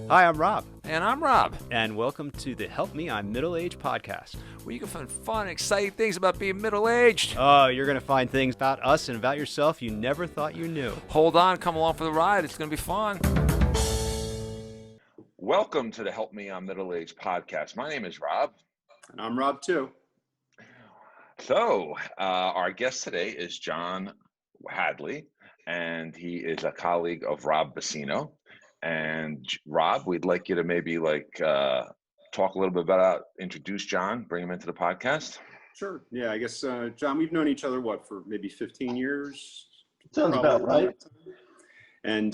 Hi, I'm Rob. And I'm Rob. And welcome to the Help Me, I'm Middle-Aged podcast. Where you can find fun, exciting things about being middle-aged. Oh, you're going to find things about us and about yourself you never thought you knew. Hold on, come along for the ride. It's going to be fun. Welcome to the Help Me, I'm Middle-Aged podcast. My name is Rob. And I'm Rob, too. So, our guest today is John Hadley, and he is a colleague of Rob Bassino. And Rob, we'd like you to maybe talk a little bit about, introduce John, bring him into the podcast. Sure. Yeah, I guess, John, we've known each other, for maybe 15 years? Sounds about right. And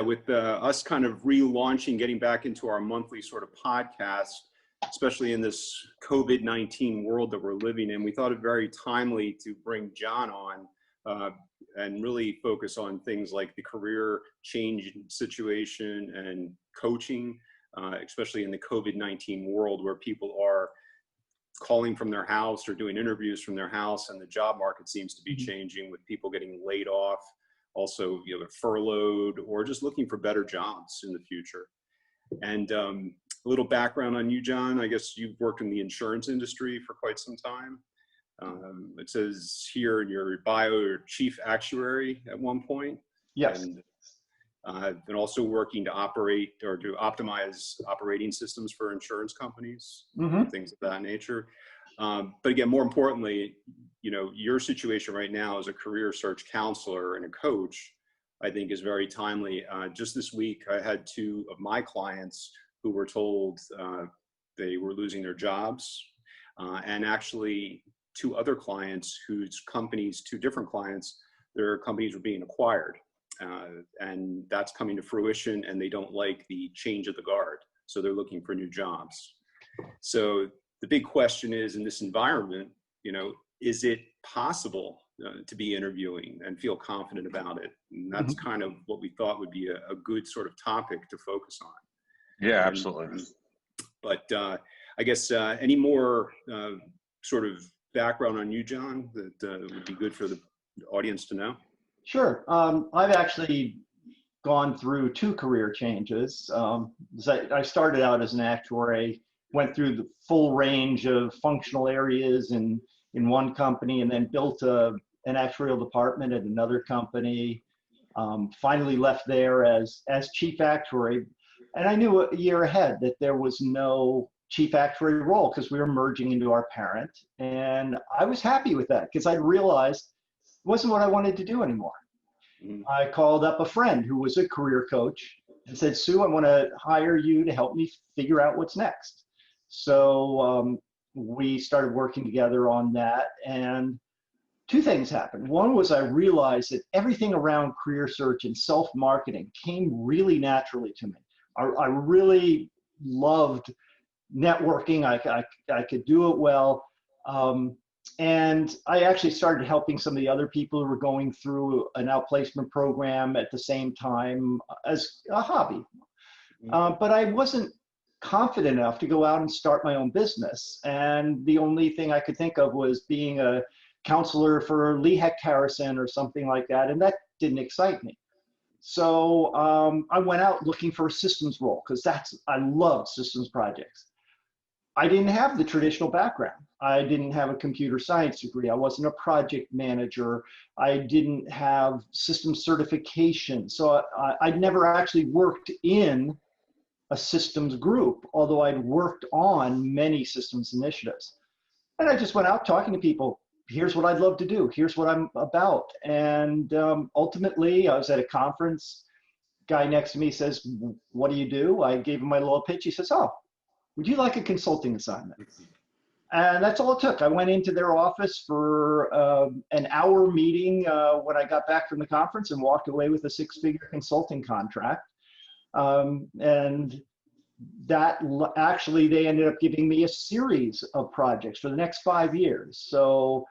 with us kind of relaunching, getting back into our monthly sort of podcast, especially in this COVID-19 world that we're living in, we thought it very timely to bring John on and really focus on things like the career change situation and coaching, especially in the COVID-19 world where people are calling from their house or doing interviews from their house, and the job market seems to be changing with people getting laid off, also furloughed, or just looking for better jobs in the future. And a little background on you, John. I guess you've worked in the insurance industry for quite some time. It says here in your bio, you're chief actuary at one point. Yes. And I've been also working to operate or to optimize operating systems for insurance companies, things of that nature. But again, more importantly, your situation right now as a career search counselor and a coach, I think is very timely. Just this week, I had two of my clients who were told they were losing their jobs, and actually two other clients two different clients, their companies were being acquired. And that's coming to fruition, and they don't like the change of the guard. So they're looking for new jobs. So the big question is, in this environment, is it possible to be interviewing and feel confident about it? And that's kind of what we thought would be a good sort of topic to focus on. Yeah, absolutely. But I guess any more sort of background on you, John, that would be good for the audience to know? Sure. I've actually gone through two career changes. I started out as an actuary, went through the full range of functional areas in one company, and then built an actuarial department at another company. Finally left there as chief actuary. And I knew a year ahead that there was no chief actuary role because we were merging into our parent. And I was happy with that because I realized it wasn't what I wanted to do anymore. I called up a friend who was a career coach and said, Sue, I want to hire you to help me figure out what's next. So we started working together on that, and two things happened. One was I realized that everything around career search and self-marketing came really naturally to me. I really loved networking. I could do it well. And I actually started helping some of the other people who were going through an outplacement program at the same time as a hobby. But I wasn't confident enough to go out and start my own business. And the only thing I could think of was being a counselor for Lee Hecht Harrison or something like that. And that didn't excite me. So I went out looking for a systems role because I love systems projects. I didn't have the traditional background. I didn't have a computer science degree. I wasn't a project manager. I didn't have system certification. So I'd never actually worked in a systems group, although I'd worked on many systems initiatives. And I just went out talking to people. Here's what I'd love to do. Here's what I'm about. And ultimately, I was at a conference. Guy next to me says, what do you do? I gave him my little pitch. He says, oh, would you like a consulting assignment? And that's all it took. I went into their office for an hour meeting when I got back from the conference and walked away with a six-figure consulting contract. And that actually, they ended up giving me a series of projects for the next 5 years. So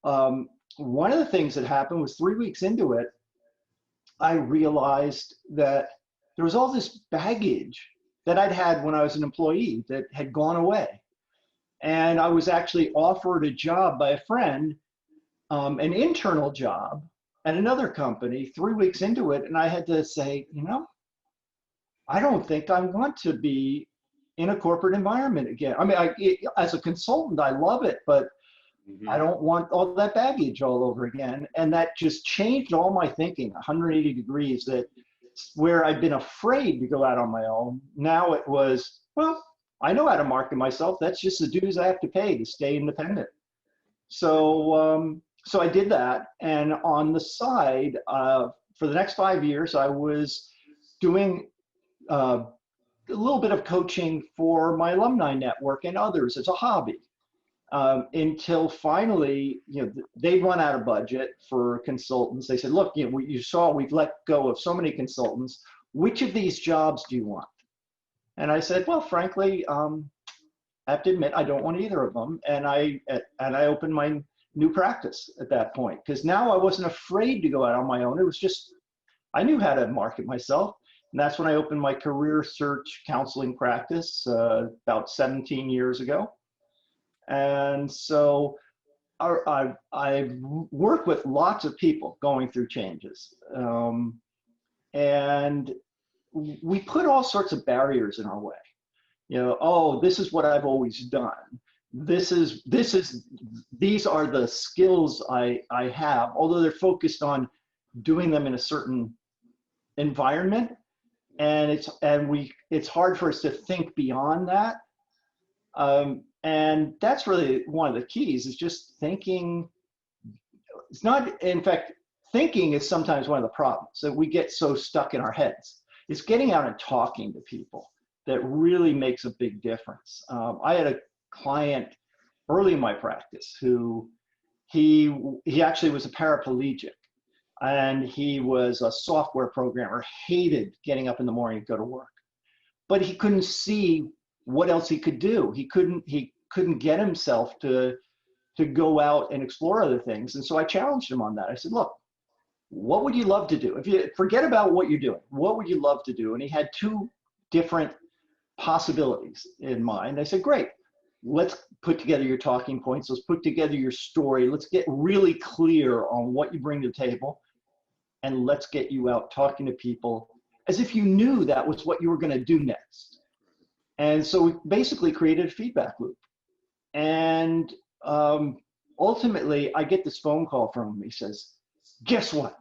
one of the things that happened was 3 weeks into it, I realized that there was all this baggage that I'd had when I was an employee that had gone away. And I was actually offered a job by a friend, an internal job at another company 3 weeks into it. And I had to say, I don't think I want to be in a corporate environment again. I mean, as a consultant, I love it, but I don't want all that baggage all over again. And that just changed all my thinking 180 degrees, that where I'd been afraid to go out on my own, now it was, well, I know how to market myself. That's just the dues I have to pay to stay independent. So, so I did that. And on the side, for the next 5 years, I was doing a little bit of coaching for my alumni network and others as a hobby. Until finally, they'd run out of budget for consultants. They said, look, you saw we've let go of so many consultants. Which of these jobs do you want? And I said, well, frankly, I have to admit, I don't want either of them. And I opened my new practice at that point, because now I wasn't afraid to go out on my own. It was just, I knew how to market myself. And that's when I opened my career search counseling practice about 17 years ago. And so I've worked with lots of people going through changes. And we put all sorts of barriers in our way. Oh, this is what I've always done. These are the skills I have, although they're focused on doing them in a certain environment. And it's hard for us to think beyond that. And that's really one of the keys, is just thinking. It's not, in fact, thinking is sometimes one of the problems, that we get so stuck in our heads. It's getting out and talking to people that really makes a big difference. I had a client early in my practice who he actually was a paraplegic, and he was a software programmer, hated getting up in the morning to go to work, but he couldn't see what else he could do. He couldn't get himself to go out and explore other things. And so I challenged him on that. I said, look, what would you love to do? If you forget about what you're doing, what would you love to do? And he had two different possibilities in mind. I said, great, let's put together your talking points. Let's put together your story. Let's get really clear on what you bring to the table. And let's get you out talking to people as if you knew that was what you were going to do next. And so we basically created a feedback loop. And ultimately, I get this phone call from him. He says, guess what?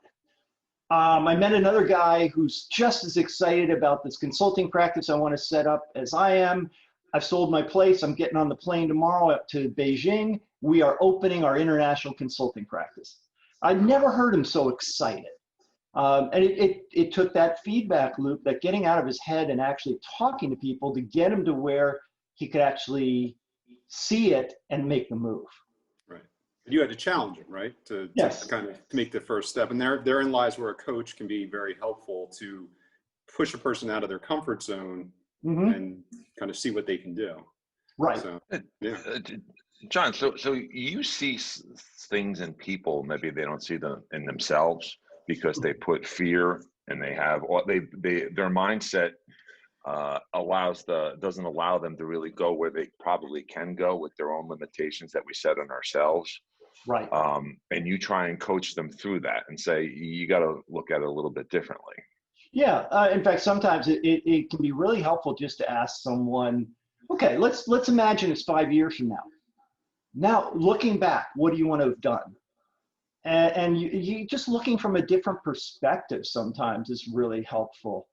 I met another guy who's just as excited about this consulting practice I want to set up as I am. I've sold my place. I'm getting on the plane tomorrow up to Beijing. We are opening our international consulting practice. I'd never heard him so excited. And it took that feedback loop, that getting out of his head and actually talking to people, to get him to where he could actually see it and make the move. Right. And you had to challenge him, right? To kind of make the first step. And therein lies where a coach can be very helpful, to push a person out of their comfort zone and kind of see what they can do. Right. So, yeah. John, so you see things in people, maybe they don't see them in themselves, because they put fear, and they have their mindset doesn't allow them to really go where they probably can go with their own limitations that we set on ourselves. Right. And you try and coach them through that and say, you got to look at it a little bit differently. Yeah. In fact, sometimes it can be really helpful just to ask someone, okay, let's imagine it's 5 years from now. Now, looking back, what do you want to have done? And you just looking from a different perspective sometimes is really helpful.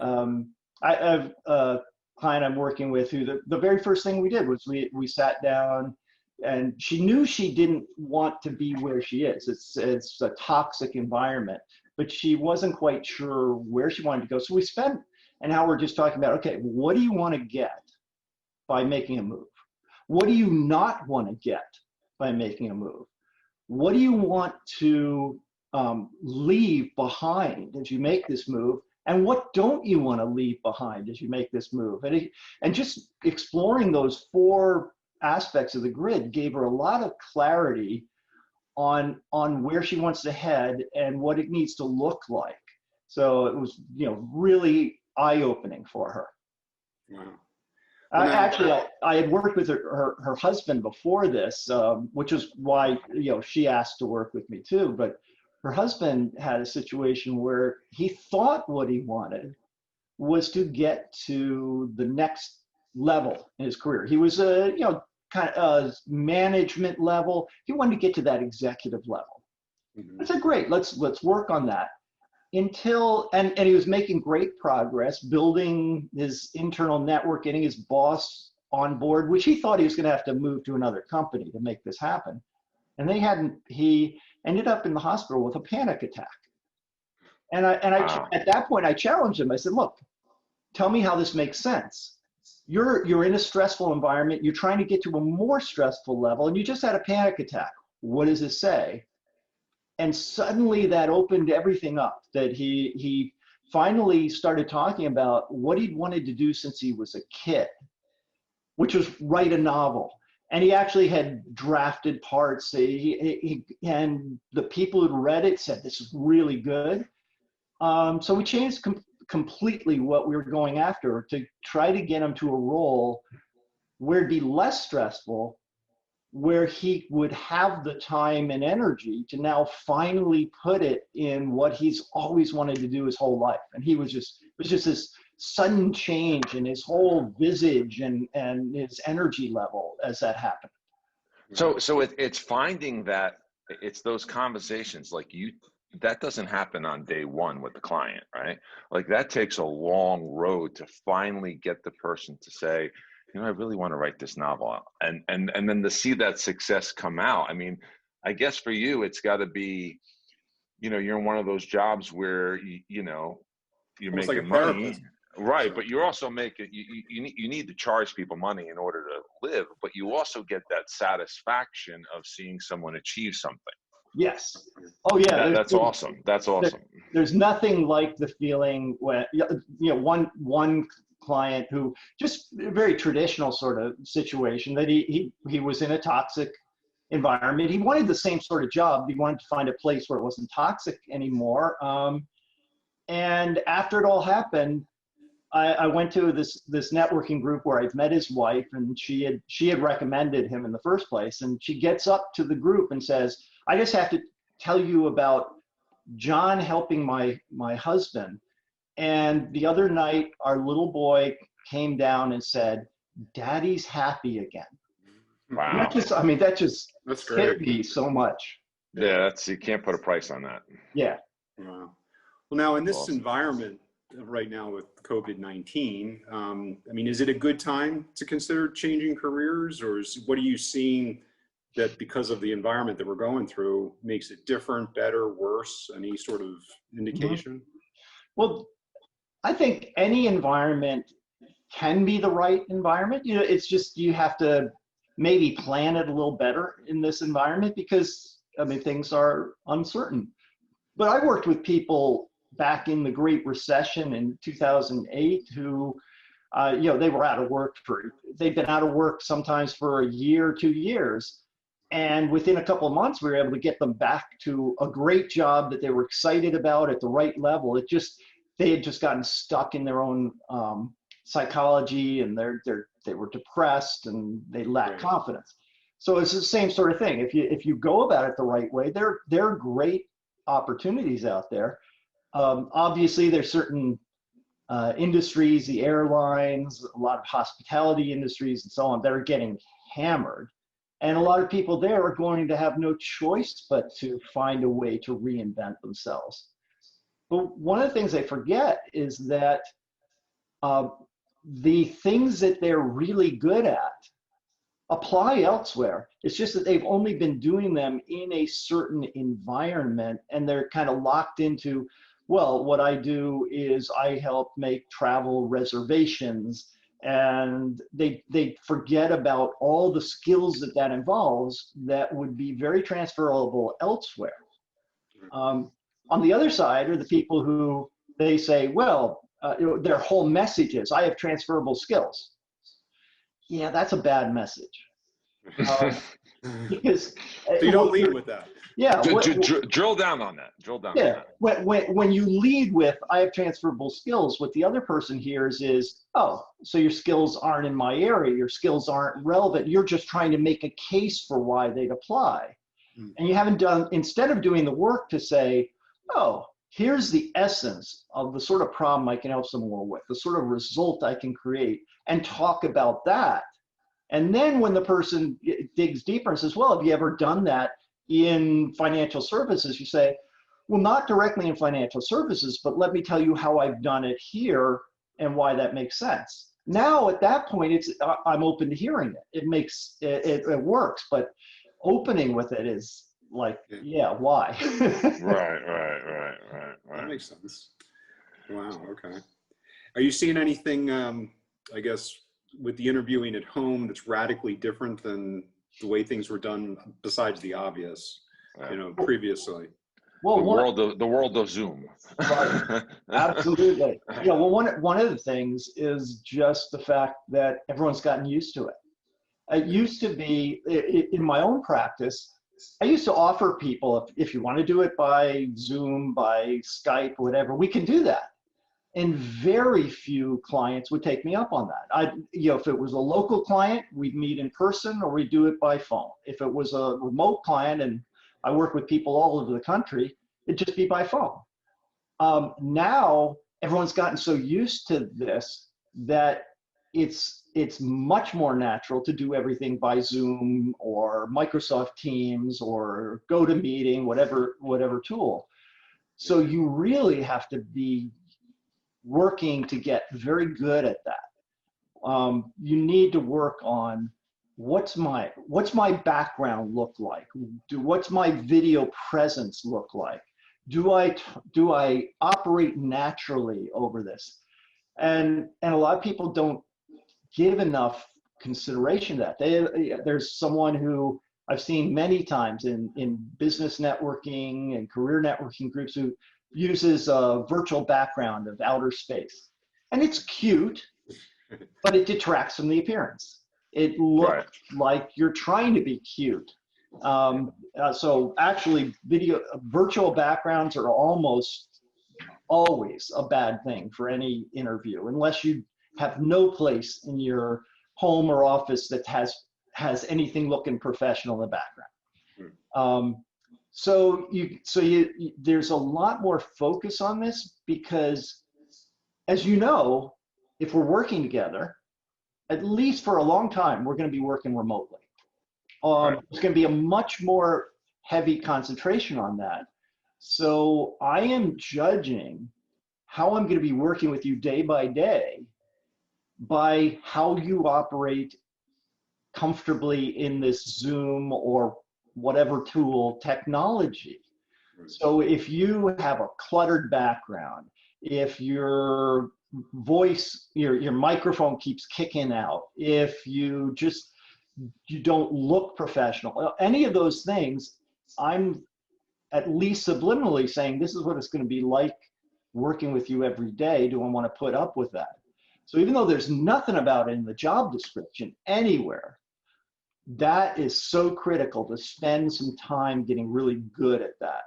I have a client I'm working with who the very first thing we did was we sat down, and she knew she didn't want to be where she is. It's a toxic environment, but she wasn't quite sure where she wanted to go. So we spent an hour just talking about, okay, what do you want to get by making a move? What do you not want to get by making a move? What do you want to leave behind as you make this move? And what don't you want to leave behind as you make this move? And just exploring those four aspects of the grid gave her a lot of clarity on where she wants to head and what it needs to look like. So it was, really eye-opening for her. Wow. Actually, I had worked with her husband before this, which is why she asked to work with me too. But her husband had a situation where he thought what he wanted was to get to the next level in his career. He was a, kind of management level. He wanted to get to that executive level. I said, great, let's work on that. And he was making great progress, building his internal network, getting his boss on board, which he thought he was going to have to move to another company to make this happen. And he ended up in the hospital with a panic attack. And at that point, I challenged him. I said, look, tell me how this makes sense. You're in a stressful environment. You're trying to get to a more stressful level, and you just had a panic attack. What does it say? And suddenly that opened everything up, that he finally started talking about what he'd wanted to do since he was a kid, which was write a novel. And he actually had drafted parts. And the people who'd read it said, this is really good. So we changed completely what we were going after to try to get him to a role where it'd be less stressful, where he would have the time and energy to now finally put it in what he's always wanted to do his whole life. And it was just this sudden change in his whole visage and his energy level as that happened. So it's finding that it's those conversations that doesn't happen on day one with the client, right? Like that takes a long road to finally get the person to say, I really want to write this novel, and then to see that success come out. I mean, I guess for you, it's got to be, you're in one of those jobs where you're almost making like a money, therapist. right? But you're also making you need to charge people money in order to live, but you also get that satisfaction of seeing someone achieve something. Yes. Oh yeah. That's awesome. That's awesome. There's nothing like the feeling when one client who just a very traditional sort of situation that he was in a toxic environment. He wanted the same sort of job. He wanted to find a place where it wasn't toxic anymore. And after it all happened, I went to this networking group where I've met his wife, and she had recommended him in the first place. And she gets up to the group and says, I just have to tell you about John helping my husband. And the other night, our little boy came down and said, Daddy's happy again. Wow. That just That's hit great. me so much. Yeah, you can't put a price on that. Yeah. Wow. Well, now in this Awesome. environment right now with COVID-19, is it a good time to consider changing careers, or what are you seeing that because of the environment that we're going through makes it different, better, worse? Any sort of indication? Well, I think any environment can be the right environment. It's just you have to maybe plan it a little better in this environment because, things are uncertain. But I worked with people back in the Great Recession in 2008 who, they were out of work they'd been out of work sometimes for a year, 2 years. And within a couple of months, we were able to get them back to a great job that they were excited about at the right level. They had just gotten stuck in their own psychology, and they were depressed and they lacked confidence. So it's the same sort of thing. If you go about it the right way, there are great opportunities out there. Obviously, there's certain industries, the airlines, a lot of hospitality industries, and so on, that are getting hammered. And a lot of people there are going to have no choice but to find a way to reinvent themselves. But one of the things they forget is that the things that they're really good at apply elsewhere. It's just that they've only been doing them in a certain environment, and they're kind of locked into, well, what I do is I help make travel reservations, and they forget about all the skills that involves that would be very transferable elsewhere. On the other side are the people who they say, well, their whole message is, I have transferable skills. Yeah, that's a bad message. Because So you don't lead with that. Yeah. Drill down on that. Yeah. When you lead with, I have transferable skills, what the other person hears is, oh, so your skills aren't in my area. Your skills aren't relevant. You're just trying to make a case for why they'd apply. And you haven't done, instead of doing the work to say, oh, here's the essence of the sort of problem I can help someone with, the sort of result I can create, and talk about that. And then when the person digs deeper and says, well, have you ever done that in financial services? You say, well, not directly in financial services, but let me tell you how I've done it here and why that makes sense. Now, at that point, I'm open to hearing it. It works, but opening with it is like, yeah, why? Right. That makes sense. Wow. Okay. Are you seeing anything, I guess, with the interviewing at home that's radically different than the way things were done, besides the obvious, previously? Well, the world of Zoom. Right. Absolutely. Yeah. Well, one of the things is just the fact that everyone's gotten used to it. It used to be in my own practice. I used to offer people, if you want to do it by Zoom, by Skype, whatever, we can do that. And very few clients would take me up on that. If it was a local client, we'd meet in person or we'd do it by phone. If it was a remote client, and I work with people all over the country, it'd just be by phone. Now, everyone's gotten so used to this that it's much more natural to do everything by Zoom or Microsoft Teams or GoToMeeting, whatever tool. So you really have to be working to get very good at that. You need to work on what's my background look like? What's my video presence look like? Do I operate naturally over this? And a lot of people don't give enough consideration to that. There's someone who I've seen many times in business networking and career networking groups who uses a virtual background of outer space. And it's cute, but it detracts from the appearance. It looks like you're trying to be cute. So actually, virtual backgrounds are almost always a bad thing for any interview, unless you have no place in your home or office that has anything looking professional in the background. So there's a lot more focus on this because, as you know, if we're working together, at least for a long time, we're going to be working remotely. There's going to be a much more heavy concentration on that. So I am judging how I'm going to be working with you day by day by how you operate comfortably in this Zoom or whatever tool technology. So if you have a cluttered background, if your voice, your microphone keeps kicking out, if you don't look professional, any of those things, I'm at least subliminally saying, this is what it's going to be like working with you every day. Do I want to put up with that? So even though there's nothing about it in the job description anywhere, that is so critical to spend some time getting really good at that.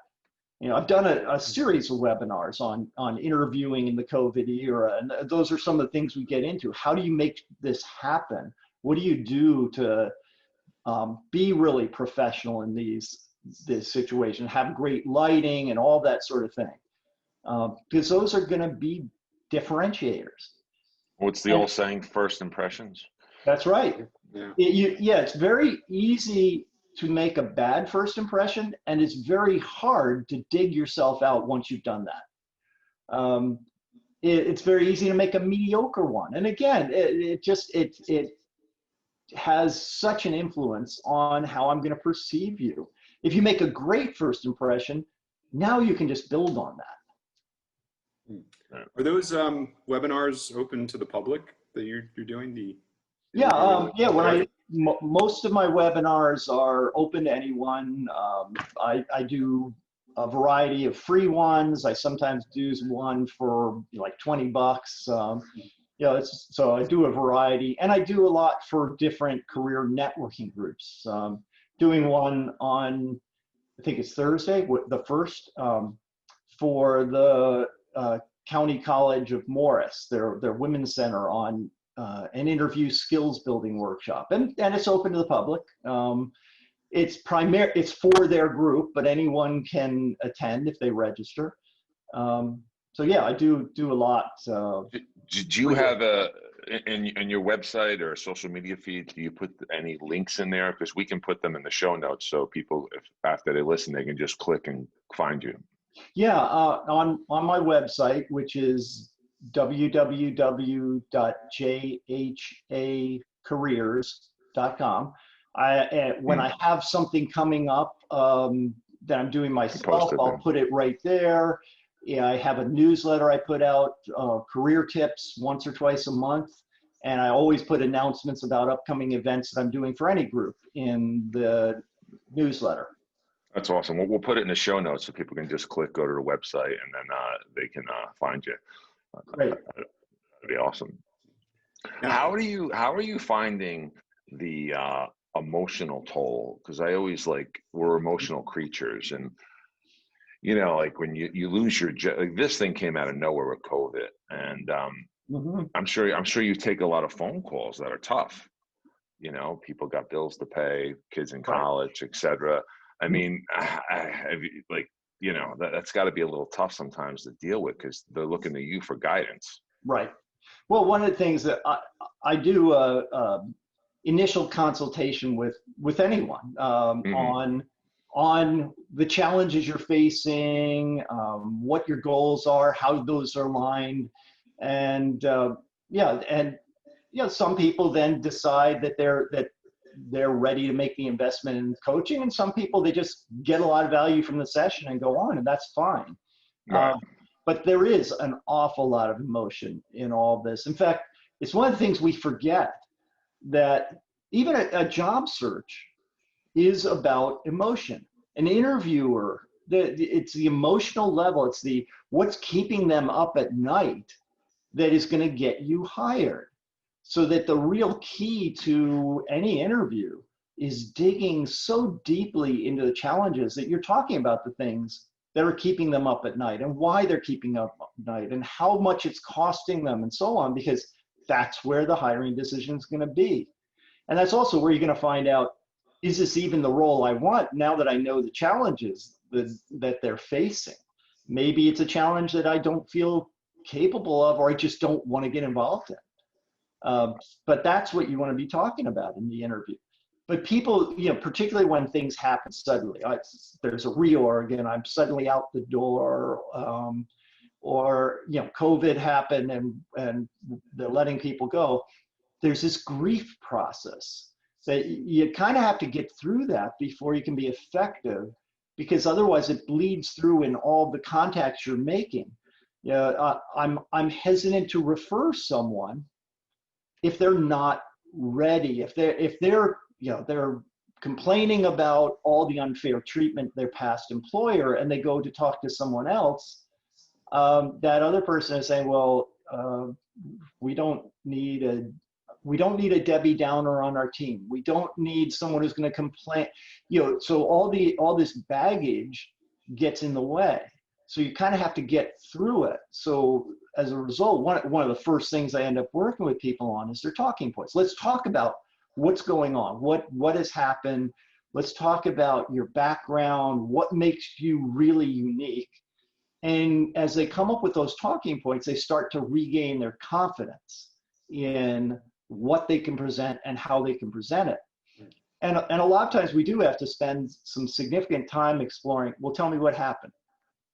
I've done a series of webinars on interviewing in the COVID era, and those are some of the things we get into. How do you make this happen? What do you do to be really professional in this situation, have great lighting and all that sort of thing? Because those are going to be differentiators. What's the old saying, first impressions? That's right. Yeah. It's very easy to make a bad first impression, and it's very hard to dig yourself out once you've done that. It's very easy to make a mediocre one. And again, it has such an influence on how I'm going to perceive you. If you make a great first impression, now you can just build on that. Are those webinars open to the public that you're doing? Most of my webinars are open to anyone. I do a variety of free ones. I sometimes do one for like $20. So I do a variety, and I do a lot for different career networking groups. Doing one on, I think it's Thursday, the first, for the County College of Morris, their women's center, on an interview skills building workshop, and it's open to the public. It's for their group, but anyone can attend if they register. So yeah, I do a lot. Do you have in your website or social media feed, do you put any links in there? Because we can put them in the show notes so people, if after they listen, they can just click and find you. Yeah, on my website, which is www.jhacareers.com. When I have something coming up that I'm doing myself, I'll put it right there. Yeah, I have a newsletter I put out, career tips once or twice a month, and I always put announcements about upcoming events that I'm doing for any group in the newsletter. That's awesome. We'll put it in the show notes so people can just go to the website and then they can find you. Great. That'd be awesome. How are you finding the emotional toll? Because I always we're emotional creatures, and like when you lose your job, this thing came out of nowhere with COVID, and I'm sure you take a lot of phone calls that are tough. People got bills to pay, kids in college, etc. I mean, that's got to be a little tough sometimes to deal with because they're looking to you for guidance. Right. Well, one of the things that I do initial consultation with anyone on the challenges you're facing, what your goals are, how those are aligned, and some people then decide that they're ready to make the investment in coaching, and some people, they just get a lot of value from the session and go on, and that's fine. Right. But there is an awful lot of emotion in all this. In fact, it's one of the things we forget, that even a job search is about emotion. An interviewer, it's the emotional level, it's what's keeping them up at night that is going to get you hired. So that the real key to any interview is digging so deeply into the challenges that you're talking about, the things that are keeping them up at night and why they're keeping up at night and how much it's costing them and so on, because that's where the hiring decision is going to be. And that's also where you're going to find out, is this even the role I want now that I know the challenges that they're facing? Maybe it's a challenge that I don't feel capable of, or I just don't want to get involved in. But that's what you want to be talking about in the interview. But people, particularly when things happen suddenly, there's a reorg and I'm suddenly out the door, or COVID happened and they're letting people go. There's this grief process that you kind of have to get through that before you can be effective, because otherwise it bleeds through in all the contacts you're making. I'm hesitant to refer someone if they're not ready, if they're complaining about all the unfair treatment their past employer, and they go to talk to someone else, that other person is saying, well, we don't need a Debbie Downer on our team. We don't need someone who's going to complain. So all this baggage gets in the way. So you kind of have to get through it. So as a result, one of the first things I end up working with people on is their talking points. Let's talk about what's going on, what has happened. Let's talk about your background, what makes you really unique. And as they come up with those talking points, they start to regain their confidence in what they can present and how they can present it. And a lot of times we do have to spend some significant time exploring, well, tell me what happened.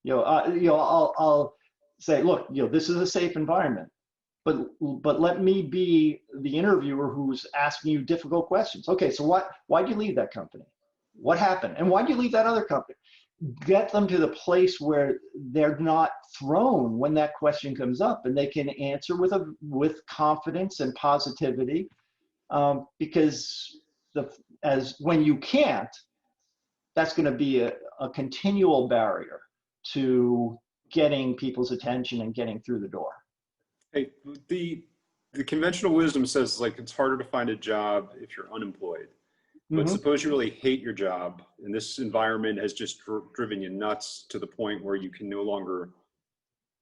I'll say, look, this is a safe environment, but let me be the interviewer who's asking you difficult questions. Okay, so why'd you leave that company? What happened? And why'd you leave that other company? Get them to the place where they're not thrown when that question comes up, and they can answer with confidence and positivity, because when you can't, that's going to be a continual barrier to getting people's attention and getting through the door. Hey, the conventional wisdom says it's harder to find a job if you're unemployed. But suppose you really hate your job and this environment has just driven you nuts to the point where you can no longer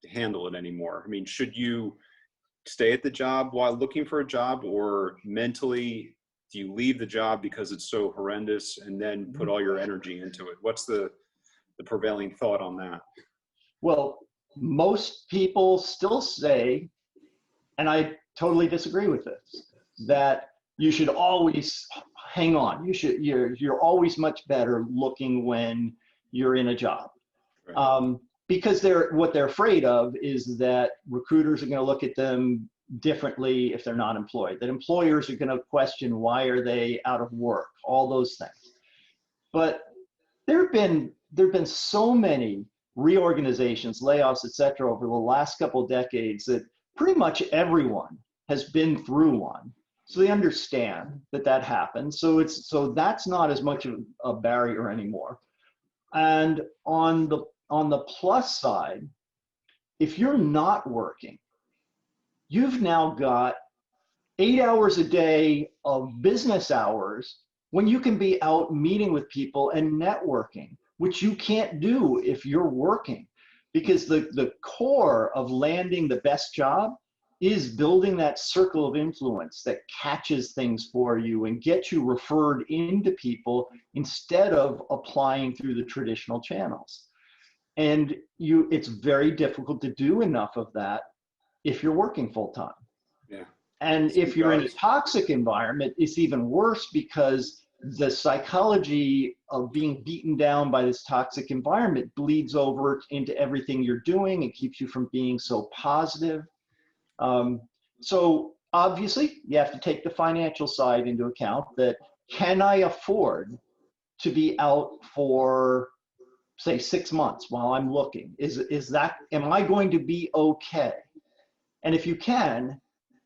handle it anymore. I mean, should you stay at the job while looking for a job, or mentally do you leave the job because it's so horrendous and then put all your energy into it? What's the prevailing thought on that? Well, most people still say, and I totally disagree with this, that you should always hang on. You're always much better looking when you're in a job. Right. Because what they're afraid of is that recruiters are going to look at them differently if they're not employed, that employers are going to question why are they out of work, all those things. But there have been so many reorganizations, layoffs, et cetera, over the last couple of decades that pretty much everyone has been through one. So they understand that happens. So that's not as much of a barrier anymore. And on the plus side, if you're not working, you've now got 8 hours a day of business hours when you can be out meeting with people and networking, which you can't do if you're working. Because the core of landing the best job is building that circle of influence that catches things for you and gets you referred into people instead of applying through the traditional channels. And it's very difficult to do enough of that if you're working full time. Yeah. And if you're in a toxic environment, it's even worse because the psychology of being beaten down by this toxic environment bleeds over into everything you're doing and keeps you from being so positive. So obviously you have to take the financial side into account, that can I afford to be out for, say, 6 months while I'm looking? Am I going to be okay? And if you can,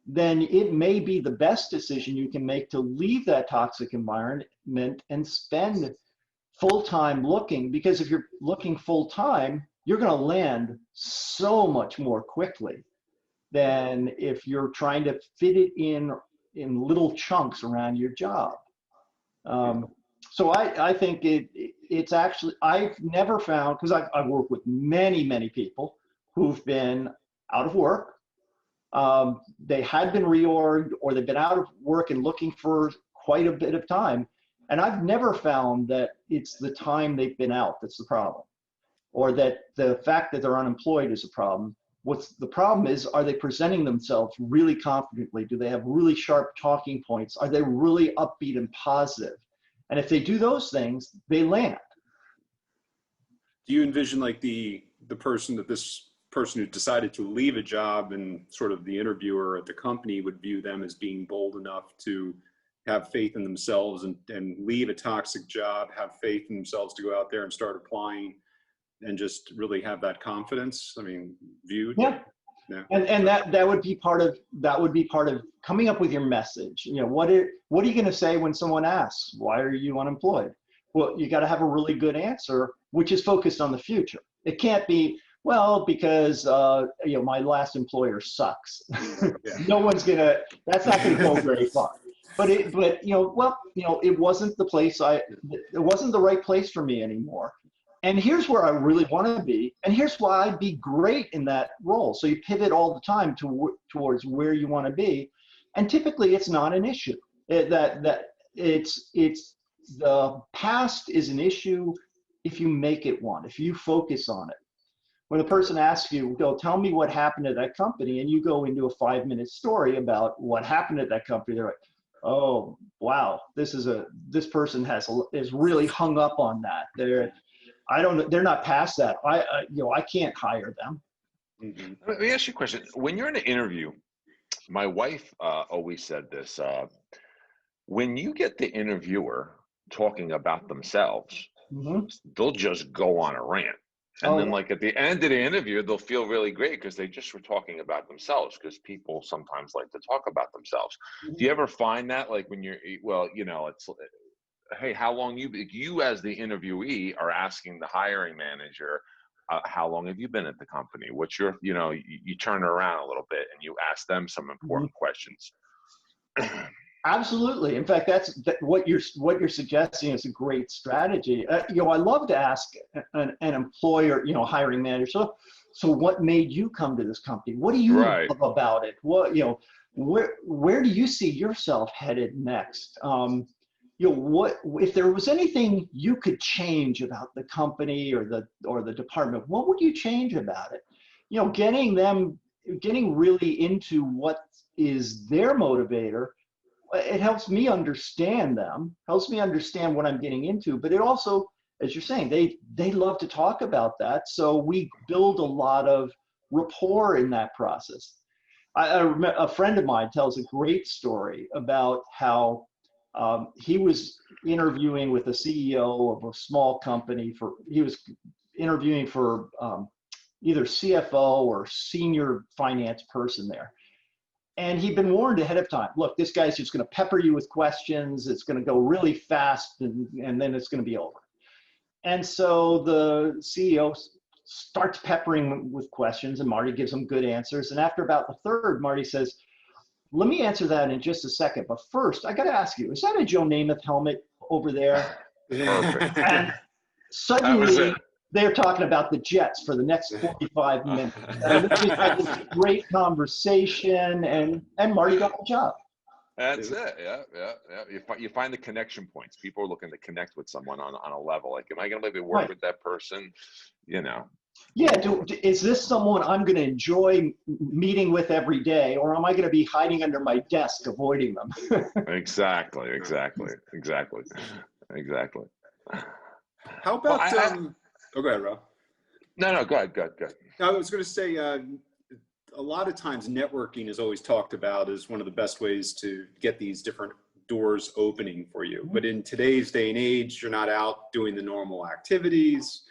then it may be the best decision you can make to leave that toxic environment and spend full time looking, because if you're looking full time, you're going to land so much more quickly than if you're trying to fit it in little chunks around your job. So I think it's actually, I've never found, because I've worked with many people who've been out of work. They had been reorged, or they've been out of work and looking for quite a bit of time. And I've never found that it's the time they've been out that's the problem, or that the fact that they're unemployed is a problem. What's the problem is, are they presenting themselves really confidently? Do they have really sharp talking points? Are they really upbeat and positive? And if they do those things, they land. Do you envision like this person who decided to leave a job, and sort of the interviewer at the company would view them as being bold enough to have faith in themselves and leave a toxic job, have faith in themselves to go out there and start applying and just really have that confidence? I mean, viewed. Yeah. Yeah. And that would be part of coming up with your message. You know, what are you going to say when someone asks, why are you unemployed? Well, you got to have a really good answer, which is focused on the future. It can't be, well, because my last employer sucks. No one's that's not gonna go very far. But it wasn't it wasn't the right place for me anymore. And here's where I really want to be, and here's why I'd be great in that role. So you pivot all the time towards where you want to be, and typically it's not an issue. It's the past is an issue if you make it one, if you focus on it. When the person asks you, tell me what happened at that company, and you go into a 5-minute story about what happened at that company, they're like, oh wow, this person is really hung up on that. They're not past that. I can't hire them. Mm-hmm. Let me ask you a question. When you're in an interview, my wife always said this, when you get the interviewer talking about themselves, Mm-hmm. they'll just go on a rant. And then like at the end of the interview, they'll feel really great because they just were talking about themselves, because people sometimes like to talk about themselves. Mm-hmm. Do you ever find that, like when you're, it's, hey, how long you as the interviewee are asking the hiring manager, how long have you been at the company? What's your, you turn it around a little bit and you ask them some important questions. Absolutely. In fact, what you're suggesting is a great strategy. I love to ask an employer, hiring manager, so what made you come to this company? What do you love about it? What, where do you see yourself headed next? What if there was anything you could change about the company or the department, what would you change about it? getting really into what is their motivator, it helps me understand them, helps me understand what I'm getting into, but it also, as you're saying, they love to talk about that. So we build a lot of rapport in that process. A friend of mine tells a great story about how he was interviewing with the CEO of a small company he was interviewing for either CFO or senior finance person there. And he'd been warned ahead of time, look, this guy's just going to pepper you with questions. It's going to go really fast and then it's going to be over. And so the CEO starts peppering with questions and Marty gives him good answers. And after about the third, Marty says, let me answer that in just a second. But first, I got to ask you, is that a Joe Namath helmet over there? Perfect. And suddenly they're talking about the Jets for the next 45 minutes. And we had this great conversation and Marty got the job. That's it. Yeah. You find the connection points. People are looking to connect with someone on a level. Like, am I going to maybe work with that person? Yeah. Is this someone I'm going to enjoy meeting with every day, or am I going to be hiding under my desk avoiding them? Exactly. How about, go ahead, Rob. No, go ahead. I was going to say, a lot of times networking is always talked about as one of the best ways to get these different doors opening for you. But in today's day and age, you're not out doing the normal activities.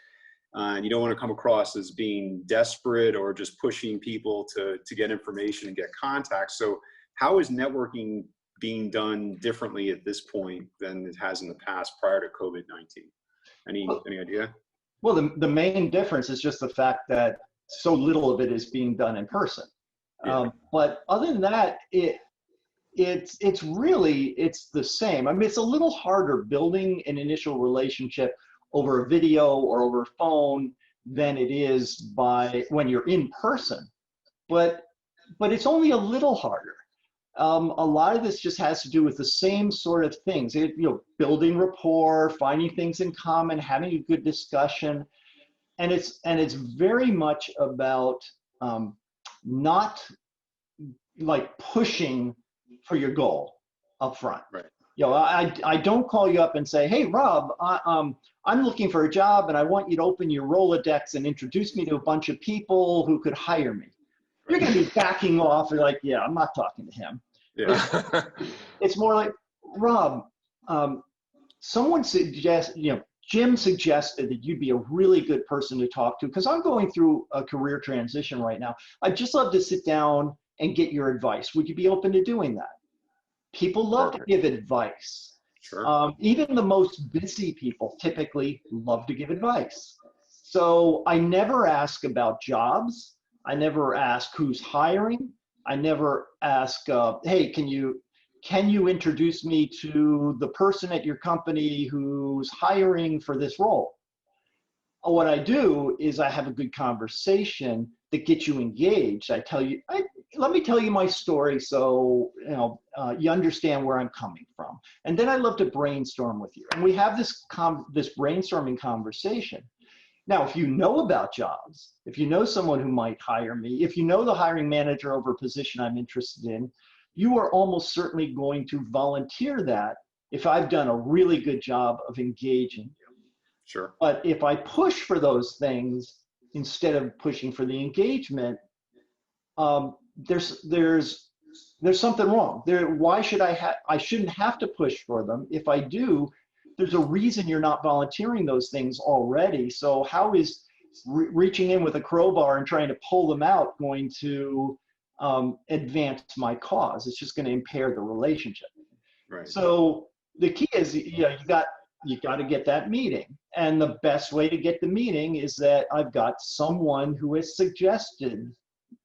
And you don't want to come across as being desperate or just pushing people to get information and get contacts. So how is networking being done differently at this point than it has in the past prior to COVID-19? Any idea? Well, the main difference is just the fact that so little of it is being done in person. Yeah. But other than that, it's the same. I mean, it's a little harder building an initial relationship over a video or over phone than it is when you're in person. But it's only a little harder. A lot of this just has to do with the same sort of things. Building rapport, finding things in common, having a good discussion. And it's very much about not like pushing for your goal up front. Right. I don't call you up and say, hey, Rob, I'm looking for a job and I want you to open your Rolodex and introduce me to a bunch of people who could hire me. You're going to be backing off and like, yeah, I'm not talking to him. Yeah. It's more like, Rob, someone Jim suggested that you'd be a really good person to talk to because I'm going through a career transition right now. I'd just love to sit down and get your advice. Would you be open to doing that? People love to give advice. Sure. Even the most busy people typically love to give advice. So I never ask about jobs. I never ask who's hiring. I never ask, hey, can you introduce me to the person at your company who's hiring for this role? What I do is I have a good conversation that gets you engaged. Let me tell you my story so you understand where I'm coming from. And then I love to brainstorm with you. And we have this brainstorming conversation. Now, if you know about jobs, if you know someone who might hire me, if you know the hiring manager over a position I'm interested in, you are almost certainly going to volunteer that if I've done a really good job of engaging you. Sure. But if I push for those things instead of pushing for the engagement, there's something wrong. Why should I shouldn't have to push for them. If I do, there's a reason you're not volunteering those things already. So how is reaching in with a crowbar and trying to pull them out going to advance my cause? It's just going to impair the relationship. Right. So the key is, you got to get that meeting. And the best way to get the meeting is that I've got someone who has suggested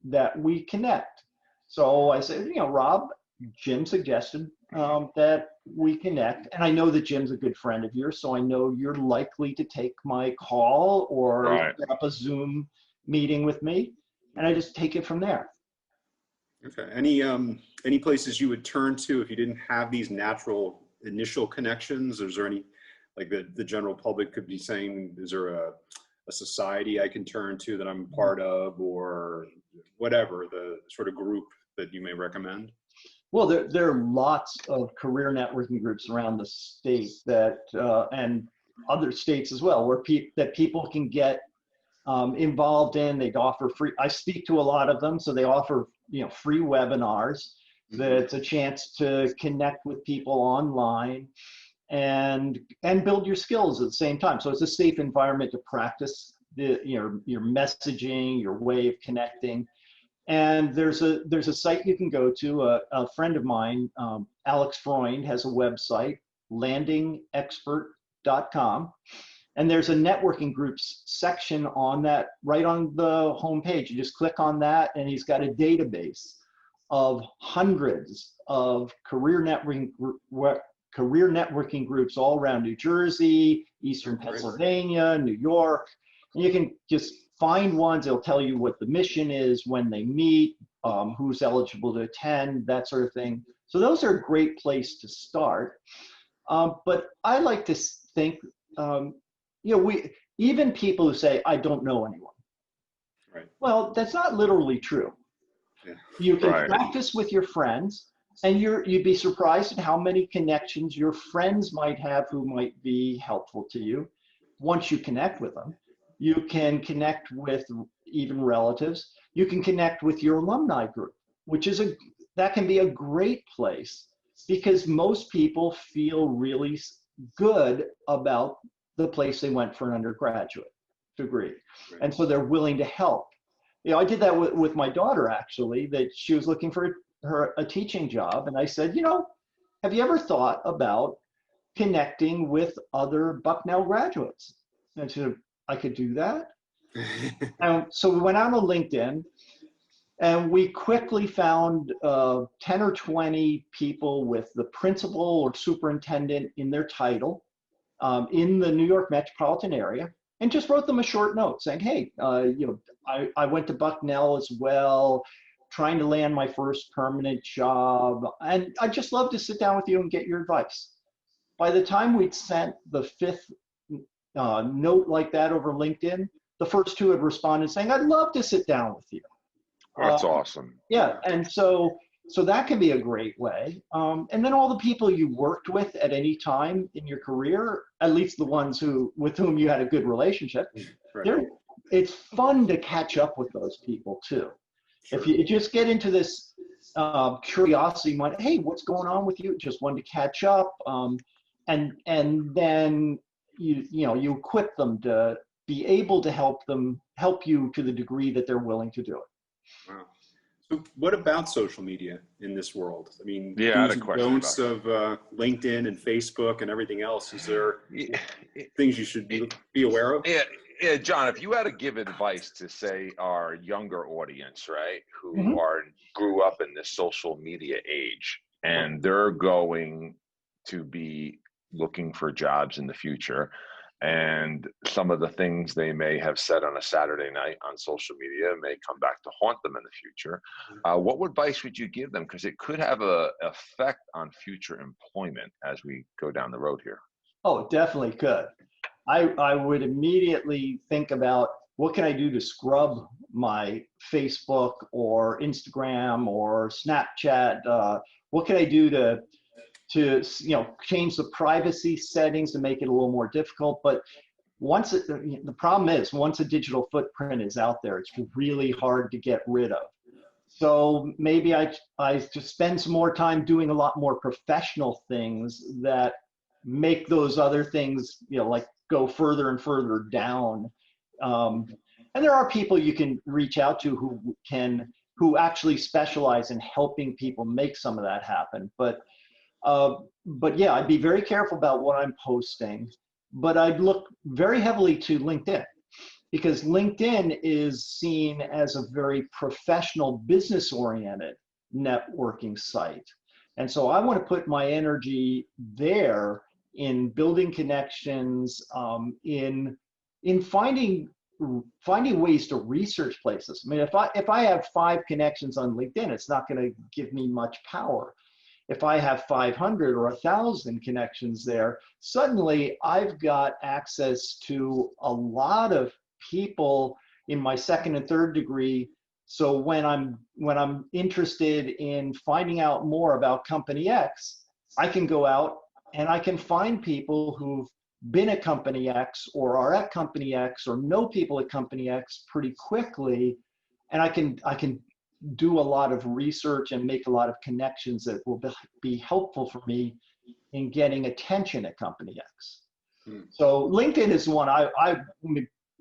that we connect. So I said, Rob, Jim suggested that we connect. And I know that Jim's a good friend of yours, so I know you're likely to take my call or set up a Zoom meeting with me. And I just take it from there. Okay. Any places you would turn to if you didn't have these natural initial connections? Is there any, like the general public could be saying, is there a a society I can turn to that I'm part of, or whatever the sort of group that you may recommend? Well, there are lots of career networking groups around the state that, and other states as well, where that people can get involved in. They offer free. I speak to a lot of them, so they offer free webinars. That's a chance to connect with people online and build your skills at the same time. So it's a safe environment to practice your messaging, your way of connecting. And there's a site you can go to. A friend of mine, Alex Freund, has a website, landingexpert.com. And there's a networking groups section on that, right on the homepage. You just click on that, and he's got a database of hundreds of career networking groups all around New Jersey, Eastern Pennsylvania, New York. And you can just find ones. It'll tell you what the mission is, when they meet, who's eligible to attend, that sort of thing. So those are a great place to start. But I like to think, even people who say, I don't know anyone. Right. Well, that's not literally true. Yeah. You can Right. practice with your friends, and you'd be surprised at how many connections your friends might have who might be helpful to you once you connect with them. You can connect with even relatives. You can connect with your alumni group, that can be a great place, because most people feel really good about the place they went for an undergraduate degree. Right. And so they're willing to help. I did that with my daughter, actually, that she was looking for a teaching job. And I said, have you ever thought about connecting with other Bucknell graduates? And she said, I could do that. And so we went out on LinkedIn, and we quickly found 10 or 20 people with the principal or superintendent in their title in the New York metropolitan area, and just wrote them a short note saying, hey, I went to Bucknell as well, trying to land my first permanent job, and I'd just love to sit down with you and get your advice. By the time we'd sent the fifth note like that over LinkedIn, the first two had responded saying, I'd love to sit down with you. That's awesome. Yeah, and so that can be a great way. And then all the people you worked with at any time in your career, at least the ones with whom you had a good relationship, Right. it's fun to catch up with those people too. Sure. If you just get into this curiosity mind, hey, what's going on with you? Just wanted to catch up, and then you equip them to be able to help you to the degree that they're willing to do it. Wow. So what about social media in this world? I mean, Yeah, I had a do's and question don'ts about of LinkedIn and Facebook and everything else. Is there things you should be aware of? Yeah, John, if you had to give advice to, say, our younger audience, right, who Mhm. grew up in this social media age, and they're going to be looking for jobs in the future, and some of the things they may have said on a Saturday night on social media may come back to haunt them in the future, what advice would you give them? Because it could have an effect on future employment as we go down the road here. Oh, it definitely could. I would immediately think about, what can I do to scrub my Facebook or Instagram or Snapchat? What can I do to change the privacy settings to make it a little more difficult? But the problem is, once a digital footprint is out there, it's really hard to get rid of. So maybe I just spend some more time doing a lot more professional things that make those other things, like go further and further down. And there are people you can reach out to who actually specialize in helping people make some of that happen. But yeah, I'd be very careful about what I'm posting, but I'd look very heavily to LinkedIn, because LinkedIn is seen as a very professional, business-oriented networking site. And so I want to put my energy there in building connections, in finding ways to research places. I mean, if I have 5 connections on LinkedIn, it's not going to give me much power. If I have 500 or 1,000 connections there, suddenly I've got access to a lot of people in my second and third degree. So when I'm interested in finding out more about company X, I can go out and I can find people who've been at company X or are at company X or know people at company X pretty quickly. And I can do a lot of research and make a lot of connections that will be helpful for me in getting attention at company X. So LinkedIn is one.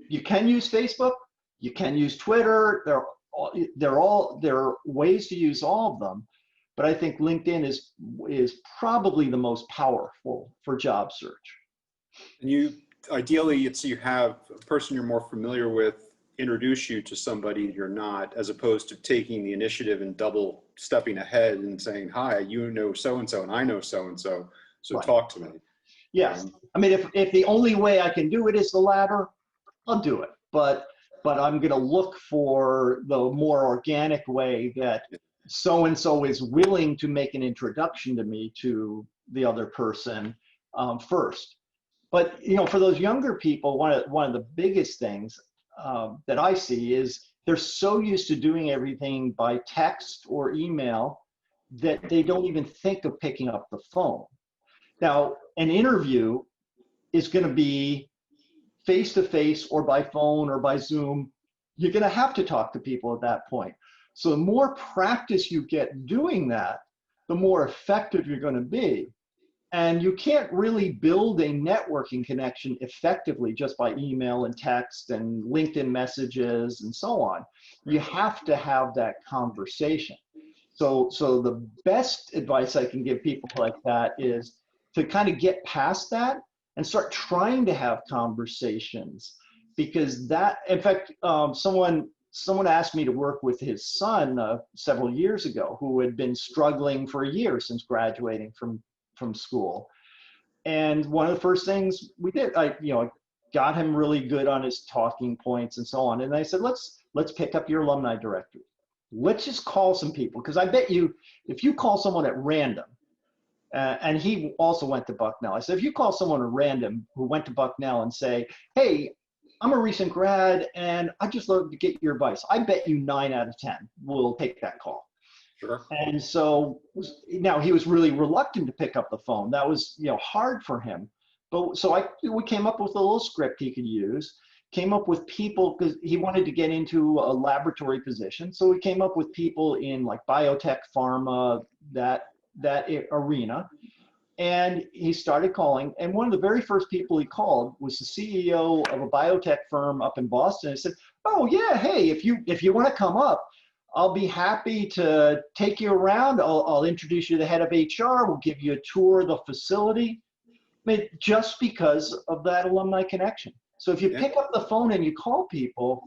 You can use Facebook, you can use Twitter. There are ways to use all of them, but I think LinkedIn is probably the most powerful for job search. And ideally, it's you have a person you're more familiar with introduce you to somebody you're not, as opposed to taking the initiative and double stepping ahead and saying, hi, you know so-and-so and I know so-and-so, so Right. Talk to me. Yes. I mean, if the only way I can do it is the latter, I'll do it. But I'm going to look for the more organic way that so-and-so is willing to make an introduction to me to the other person first. But, for those younger people, one of the biggest things that I see is they're so used to doing everything by text or email that they don't even think of picking up the phone. Now, an interview is going to be face-to-face or by phone or by Zoom. You're going to have to talk to people at that point. So the more practice you get doing that, the more effective you're going to be. And you can't really build a networking connection effectively just by email and text and LinkedIn messages and so on. You have to have that conversation. So the best advice I can give people like that is to kind of get past that and start trying to have conversations, because that, in fact, someone asked me to work with his son several years ago, who had been struggling for a year since graduating from school. And one of the first things we did, I got him really good on his talking points and so on. And I said, let's pick up your alumni directory. Let's just call some people, because I bet you, if you call someone at random, and he also went to Bucknell. I said, if you call someone at random who went to Bucknell and say, hey, I'm a recent grad and I just love to get your advice, I bet you 9 out of 10 will take that call. Sure. And so now he was really reluctant to pick up the phone. That was, hard for him. But so we came up with a little script he could use, came up with people, because he wanted to get into a laboratory position. So we came up with people in like biotech, pharma, that arena. And he started calling. And one of the very first people he called was the CEO of a biotech firm up in Boston. I said, oh yeah, hey, if you want to come up, I'll be happy to take you around. I'll introduce you to the head of HR. We'll give you a tour of the facility. I mean, just because of that alumni connection. So if you pick up the phone and you call people,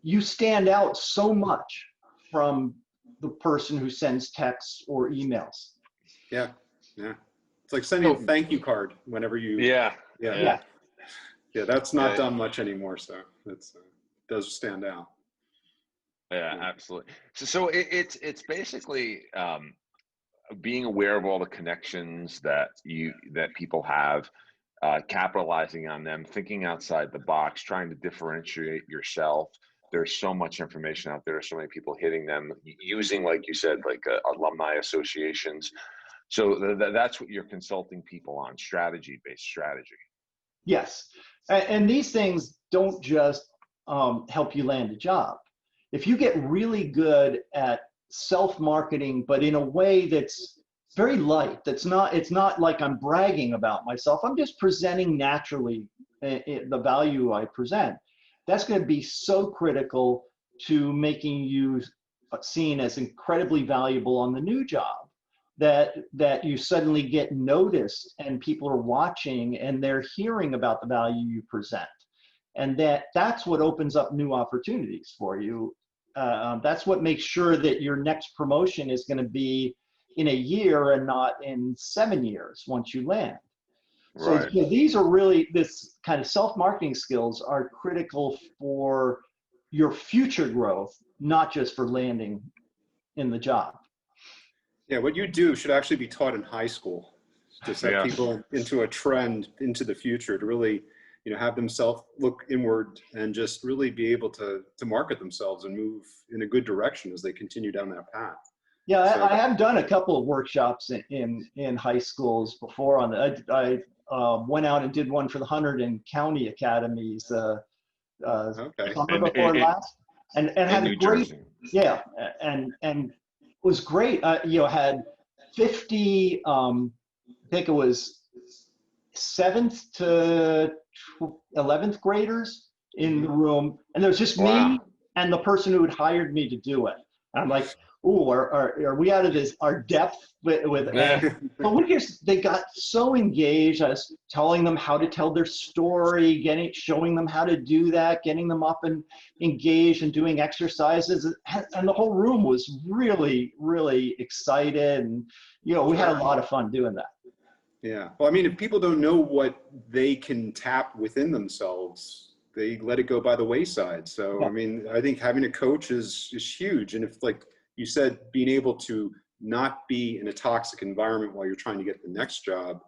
you stand out so much from the person who sends texts or emails. Yeah. It's like sending a thank you card whenever you. Yeah. That's not done much anymore, so it does stand out. Yeah, absolutely. So it's basically being aware of all the connections that people have, capitalizing on them, thinking outside the box, trying to differentiate yourself. There's so much information out there. There's so many people hitting them, using, like you said, like alumni associations. So that's what you're consulting people on, strategy-based strategy. Yes, and these things don't just help you land a job. If you get really good at self-marketing, but in a way that's very light, it's not like I'm bragging about myself, I'm just presenting naturally the value I present. That's going to be so critical to making you seen as incredibly valuable on the new job, that you suddenly get noticed and people are watching and they're hearing about the value you present. And that's what opens up new opportunities for you. That's what makes sure that your next promotion is going to be in a year and not in 7 years once you land. Right. So these are really, this kind of self-marketing skills are critical for your future growth, not just for landing in the job. Yeah, what you do should actually be taught in high school to set people into a trend into the future, to really have themselves look inward and just really be able to market themselves and move in a good direction as they continue down that path. Yeah, So I have done a couple of workshops in high schools before on that. I went out and did one for the Hunterdon County Academies okay. summer before last, and had a New great, Jersey. yeah, and was great. Had 50, I think it was 7th to 11th graders in the room, and there was just Wow. me and the person who had hired me to do it. And I'm like, ooh, are we out of our depth with but they got so engaged. I was telling them how to tell their story, showing them how to do that, getting them up and engaged and doing exercises. And the whole room was really, really excited. And, we had a lot of fun doing that. Yeah. Well, I mean, if people don't know what they can tap within themselves, they let it go by the wayside. So, Yeah. I mean, I think having a coach is huge. And if, like you said, being able to not be in a toxic environment while you're trying to get the next job,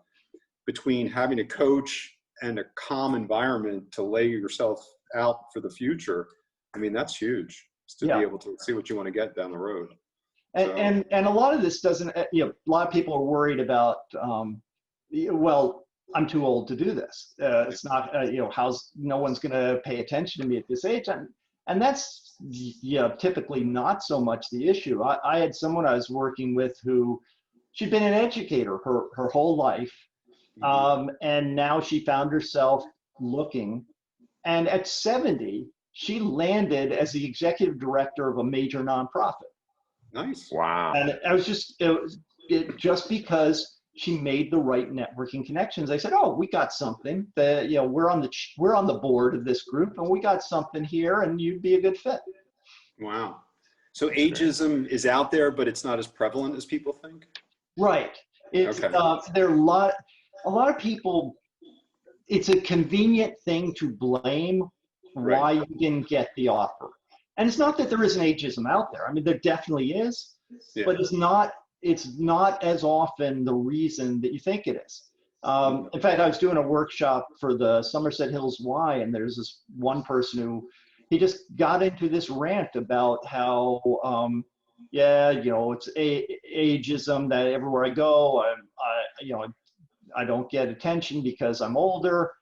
between having a coach and a calm environment to lay yourself out for the future, I mean, that's huge. Just to Yeah. be able to see what you want to get down the road. And a lot of this doesn't, a lot of people are worried about, well, I'm too old to do this. It's not, no one's going to pay attention to me at this age. And that's, typically not so much the issue. I had someone I was working with who, she'd been an educator her whole life. And now she found herself looking. And at 70, she landed as the executive director of a major nonprofit. Nice. Wow. And I was just, just because she made the right networking connections. I said, oh, we got something that, we're on the board of this group and we got something here and you'd be a good fit. Wow. So ageism is out there, but it's not as prevalent as people think? Right. It's, Okay. there are a lot of people, it's a convenient thing to blame why you didn't get the offer. And it's not that there isn't ageism out there. I mean, there definitely is, but it's not as often the reason that you think it is. In fact, I was doing a workshop for the Somerset Hills Y, and there's this one person who, he just got into this rant about how, it's ageism that everywhere I go, I don't get attention because I'm older.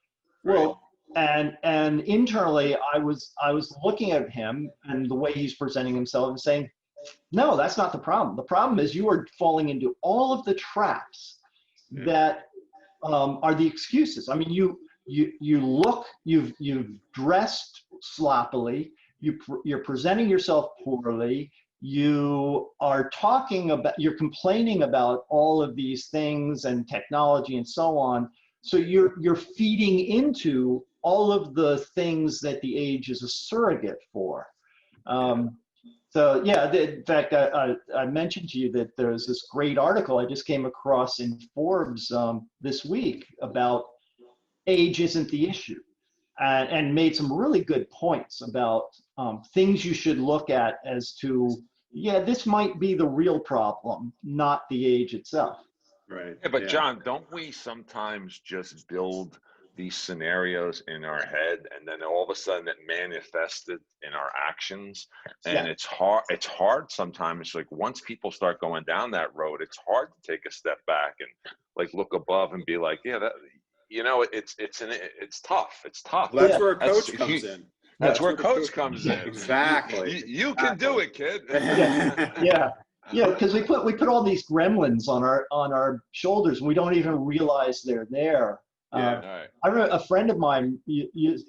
Well, and internally, I was looking at him and the way he's presenting himself and saying, no, that's not the problem. The problem is you are falling into all of the traps that are the excuses. I mean, you've dressed sloppily, you're presenting yourself poorly, you're complaining about all of these things and technology and so on. So you're feeding into all of the things that the age is a surrogate for. So yeah, in fact, I mentioned to you that there's this great article I just came across in Forbes this week about age isn't the issue, and made some really good points about things you should look at as to, this might be the real problem, not the age itself. Right. Yeah, but John, don't we sometimes just build these scenarios in our head and then all of a sudden it manifested in our actions? And it's hard sometimes, like once people start going down that road, it's hard to take a step back and like look above and be like, it's tough. It's tough. Well, that's where a coach comes in. That's where coach comes in. Exactly. You can do it, kid. Because we put all these gremlins on our shoulders and we don't even realize they're there. I remember a friend of mine,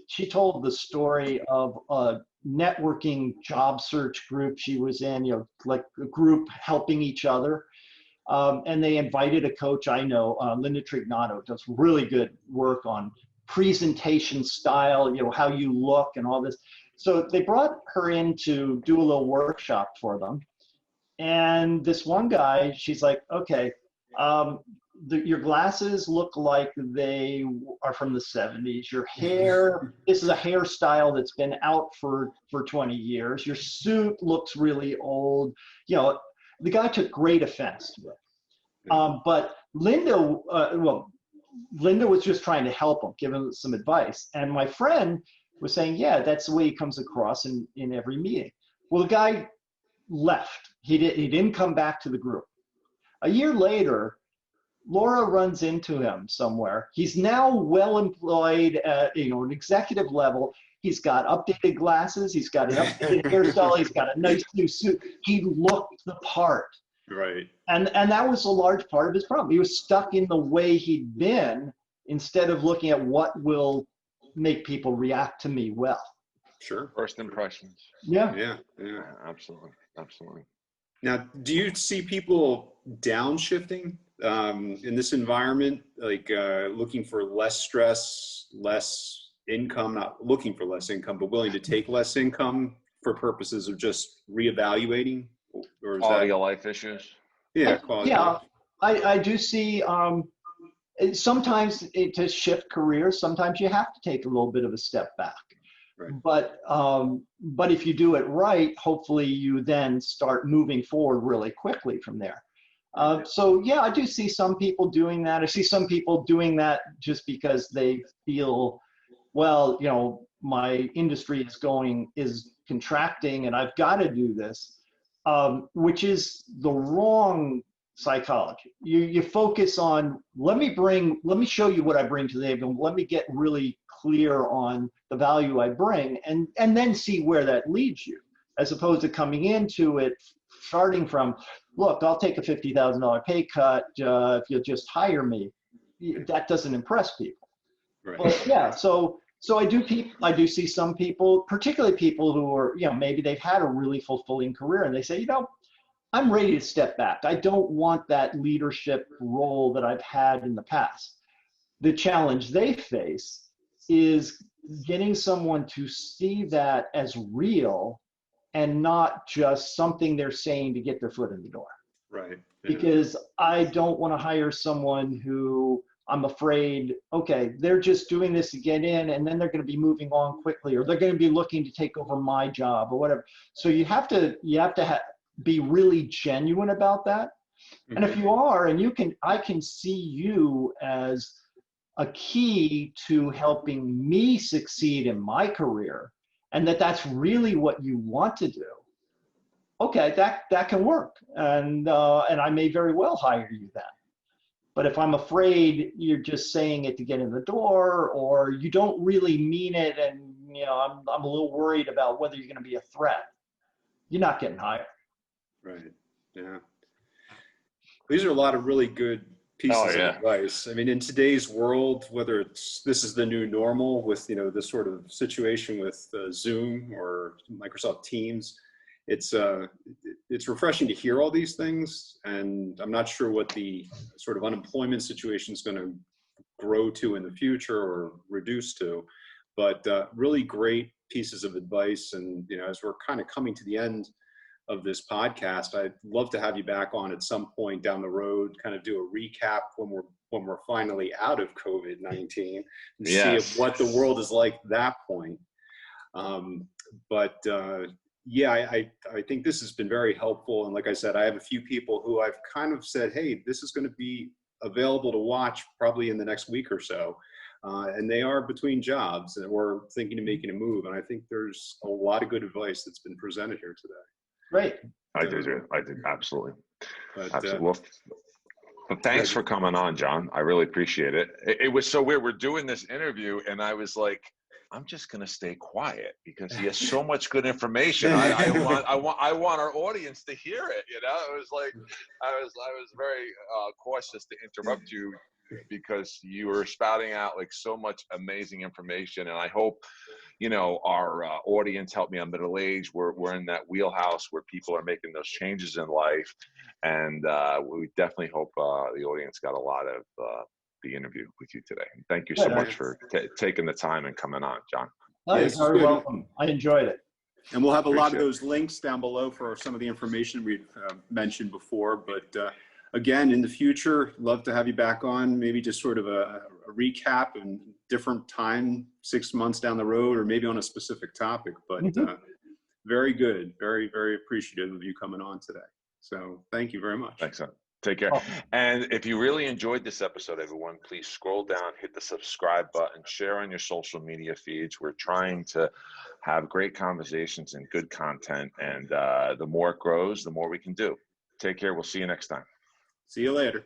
she told the story of a networking job search group she was in, like a group helping each other. And they invited a coach I know, Linda Trignato, does really good work on presentation style, how you look and all this. So they brought her in to do a little workshop for them. And this one guy, she's like, okay, your glasses look like they are from the 70s. Your hair, this is a hairstyle that's been out for 20 years. Your suit looks really old. The guy took great offense to it. But Linda, Linda was just trying to help him, give him some advice. And my friend was saying, yeah, that's the way he comes across in every meeting. Well, the guy left. He didn't come back to the group. A year later, Laura runs into him somewhere. He's now well employed at an executive level. He's got updated glasses. He's got an updated hairstyle. He's got a nice new suit. He looked the part. Right. And that was a large part of his problem. He was stuck in the way he'd been instead of looking at what will make people react to me well. Sure. First impressions. Yeah. Yeah. Absolutely. Now, do you see people downshifting in this environment, like looking for less stress, less income, not looking for less income, but willing to take less income for purposes of just reevaluating? Or is Quality of life issues. Yeah, quality of life. I do see sometimes to shift careers, sometimes you have to take a little bit of a step back. Right. But if you do it right, hopefully you then start moving forward really quickly from there. So yeah, I do see some people doing that. I see some people doing that just because they feel, well, my industry is contracting and I've got to do this, which is the wrong psychology. You focus on, let me show you what I bring to the table. Let me get really clear on the value I bring and then see where that leads you, as opposed to coming into it starting from, look, I'll take a $50,000 pay cut if you'll just hire me. That doesn't impress people. Right. But yeah, so I do see some people, particularly people who are, maybe they've had a really fulfilling career and they say, I'm ready to step back. I don't want that leadership role that I've had in the past. The challenge they face is getting someone to see that as real and not just something they're saying to get their foot in the door. Right. Yeah. Because I don't want to hire someone who I'm afraid, okay, they're just doing this to get in and then they're going to be moving on quickly, or they're going to be looking to take over my job or whatever. So you have to be really genuine about that. Mm-hmm. And if you are, and I can see you as a key to helping me succeed in my career, and that's really what you want to do, okay, that can work. And I may very well hire you then. But if I'm afraid you're just saying it to get in the door, or you don't really mean it, and I'm a little worried about whether you're going to be a threat, you're not getting hired. Right. Yeah. These are a lot of really good pieces of advice. I mean, in today's world, whether this is the new normal with, this sort of situation with Zoom or Microsoft Teams, it's refreshing to hear all these things. And I'm not sure what the sort of unemployment situation is going to grow to in the future or reduce to, but really great pieces of advice. And, as we're kind of coming to the end of this podcast, I'd love to have you back on at some point down the road, kind of do a recap when we're finally out of COVID-19 and see what the world is like at that point. I think this has been very helpful. And like I said, I have a few people who I've kind of said, hey, this is going to be available to watch probably in the next week or so. And they are between jobs and we're thinking of making a move. And I think there's a lot of good advice that's been presented here today. Great. I did. Absolutely. Absolutely. Well, thanks for coming on, John. I really appreciate it. It was so weird. We're doing this interview and I was like, I'm just going to stay quiet because he has so much good information. I want our audience to hear it. It was like, I was very cautious to interrupt you because you were spouting out like so much amazing information. And I hope, our audience helped me on middle age. We're in that wheelhouse where people are making those changes in life. And we definitely hope the audience got a lot of the interview with you today. Thank you so much for taking the time and coming on, John. Oh, you're very welcome. I enjoyed it. And we'll have a lot of those links down below for some of the information we've mentioned before. But again, in the future, love to have you back on, maybe just sort of a recap and different time, 6 months down the road, or maybe on a specific topic. But very good. Very, very appreciative of you coming on today. So thank you very much. Thanks, son. Take care. Oh. And if you really enjoyed this episode, everyone, please scroll down, hit the subscribe button, share on your social media feeds. We're trying to have great conversations and good content. And the more it grows, the more we can do. Take care. We'll see you next time. See you later.